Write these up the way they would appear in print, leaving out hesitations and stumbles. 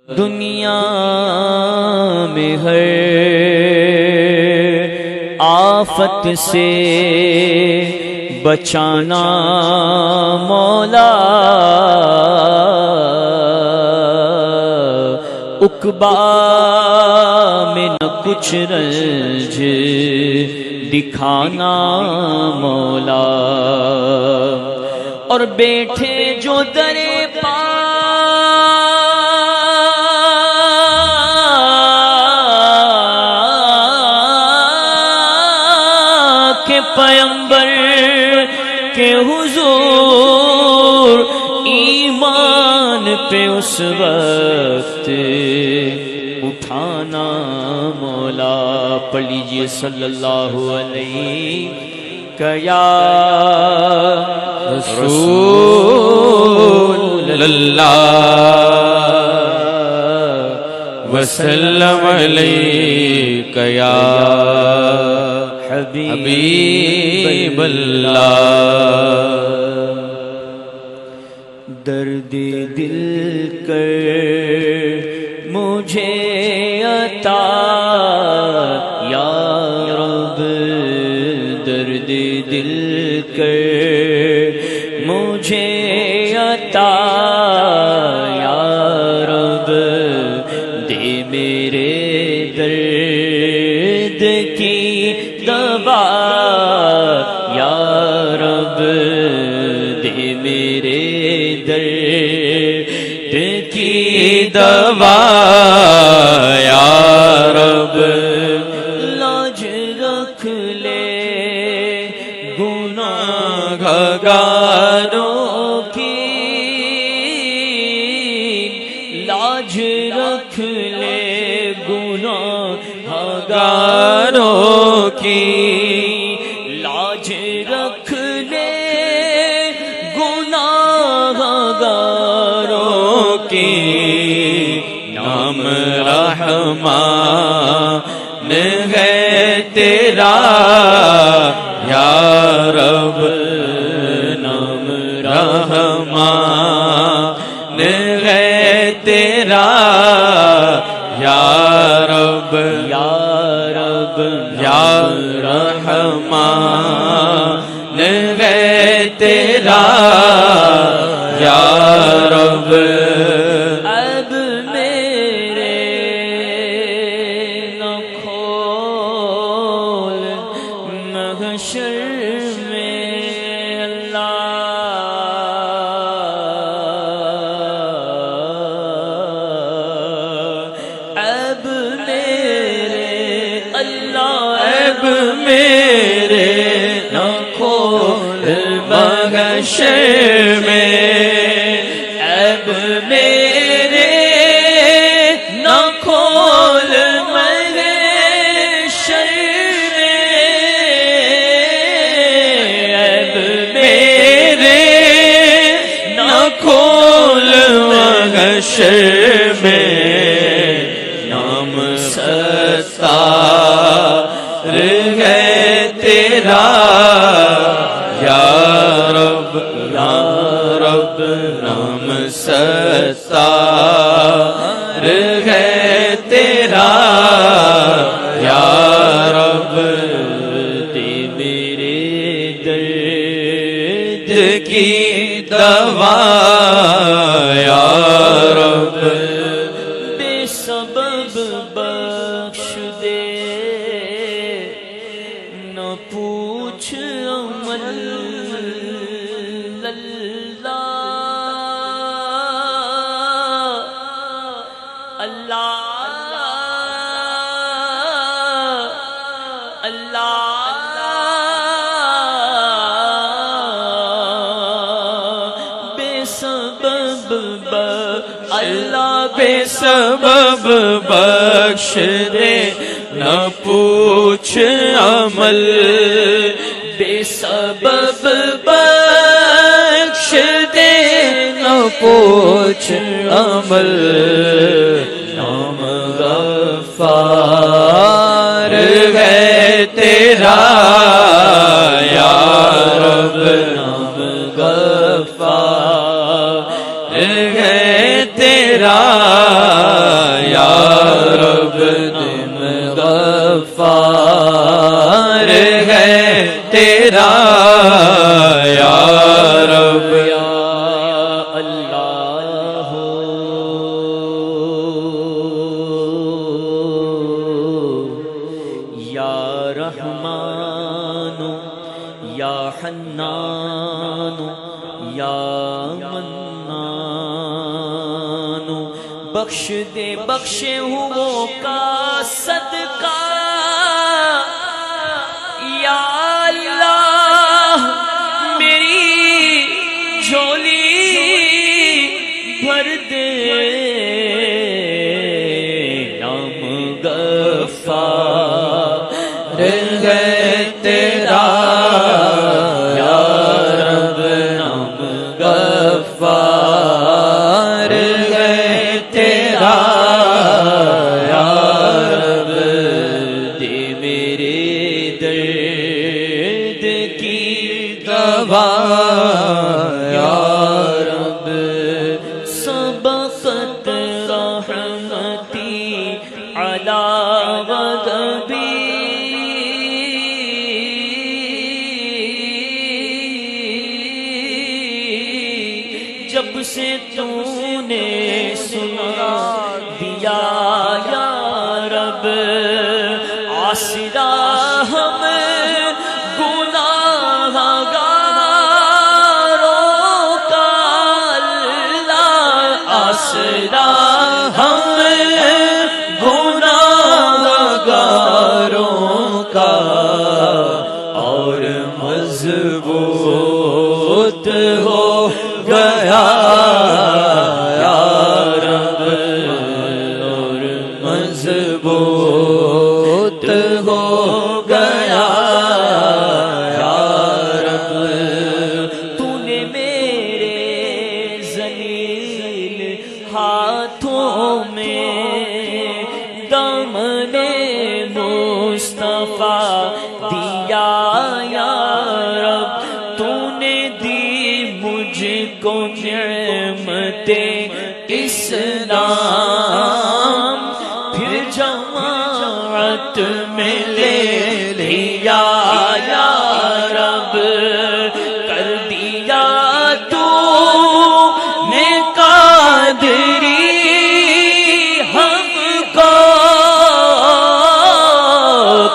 دنیا میں ہر آفت سے بچانا مولا، عقبیٰ میں نہ کچھ رنج دکھانا مولا، اور بیٹھے جو در پاک کے پیمبر کے حضور، ایمان پہ اس وقت اٹھانا مولا۔ پڑھ لیجئے صلی اللہ علیہ یا رسول اللہ وسلم علیک یا حبیب اللہ۔ درد دل کر مجھے عطا یا رب، درد دل کر مجھے عطا یا رب، دے میرے درد کی دوا یا رب، دے میرے درد کی دوا یا رب، لاج رکھ لے گناہگاروں کی، لاج رکھ لے گناہگاروں کی، لاج رکھ لے گناہگاروں کی، نام رحمان ہے تیرا یا رب، نام رحمان ہے تیرا یا رب، یا رب یا رحمان ہے تیرا یا رب، اب میرے نہ کھول محشر میں اللہ، اب میرے اللہ، اب میرے نہ کھول محشر میں، اب میرے نہ کھول محشر میں، اب میرے نہ کھول محشر میں، نام ستار ہے تیرا یا رب، یا رب، نام ستار ہے تیرا یا رب، دے میرے درد کی دوا یا رب، بے سبب بخش دے نہ پوچھ عمل، اللہ بے سبب بخش دے نہ پوچھ عمل، بے سبب بخش دے نہ پوچھ عمل، نام غفار ہے تیرا یا رب، نام غفار ہے تیرا حنان یا منان بخش دے بخشے ہوں کا صدقہ یا اللہ میری جھولی بھر دے نام غفار ہے تیرا یا رب نام غفار ہے تیرا یا رب دے میرے درد کی دوا یا رب سبقت رحمتی علی غضبی جب سے تو نے سنا دیا یا رب آسرا ہم گناہگاروں کا اللہ آسرا ہم گناہگاروں کا اور مضبوط ہو گیا یا رب اور مضبوط ہو گیا یا رب تو نے میرے ذلیل ہاتھوں میں دامن مصطفیٰ دیا یا رب تو نے دی مجھ کو نعمت اسلام پھر جماعت میں لے لیا یا رب کر دیا تو نے قادری ہم کو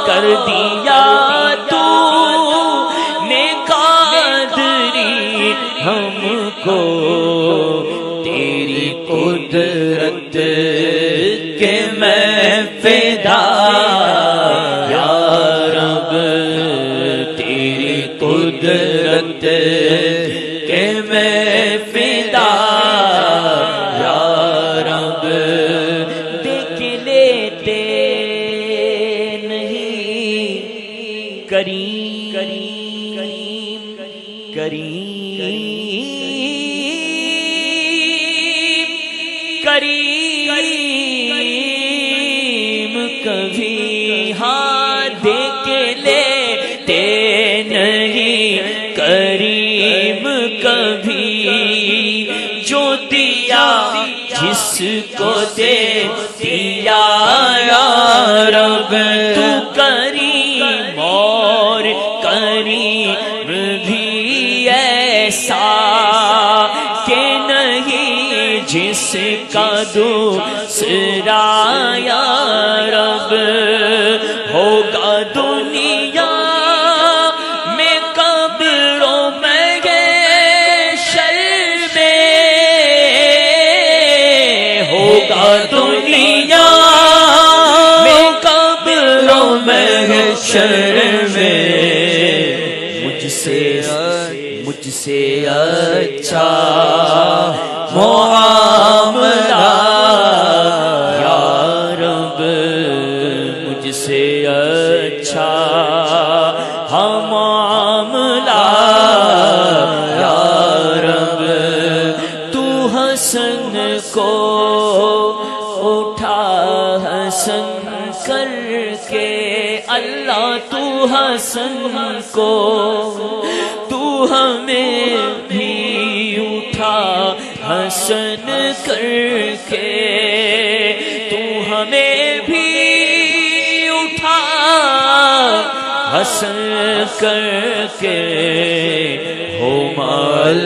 کر دیا تو نے قادری ہم کو تیری قدرت کے میں فدا یا رب تیری قدرت کے میں فدا یا رب دیکھ لیتے نہیں کریم کریم کریم کبھی ہاں دیکھ لیتے نہیں کریم کبھی جو دیا جس کو دے دیا یا رب تو کریم اور کریم بھی ایسا کہ نہیں جس کا دوسرا یا رب ہوگا دنیا میں قبروں میں شر میں ہوگا دنیا میں قبروں میں شر میں مجھ سے اچھا معاملہ یا رب مجھ سے اچھا معاملہ یا رب تو حسن کو اٹھا حسن کر کے اللہ تو حسن کو تو ہمیں بھی اٹھا حسن کر کے تو ہمیں بھی اٹھا حسن کر کے ہو مال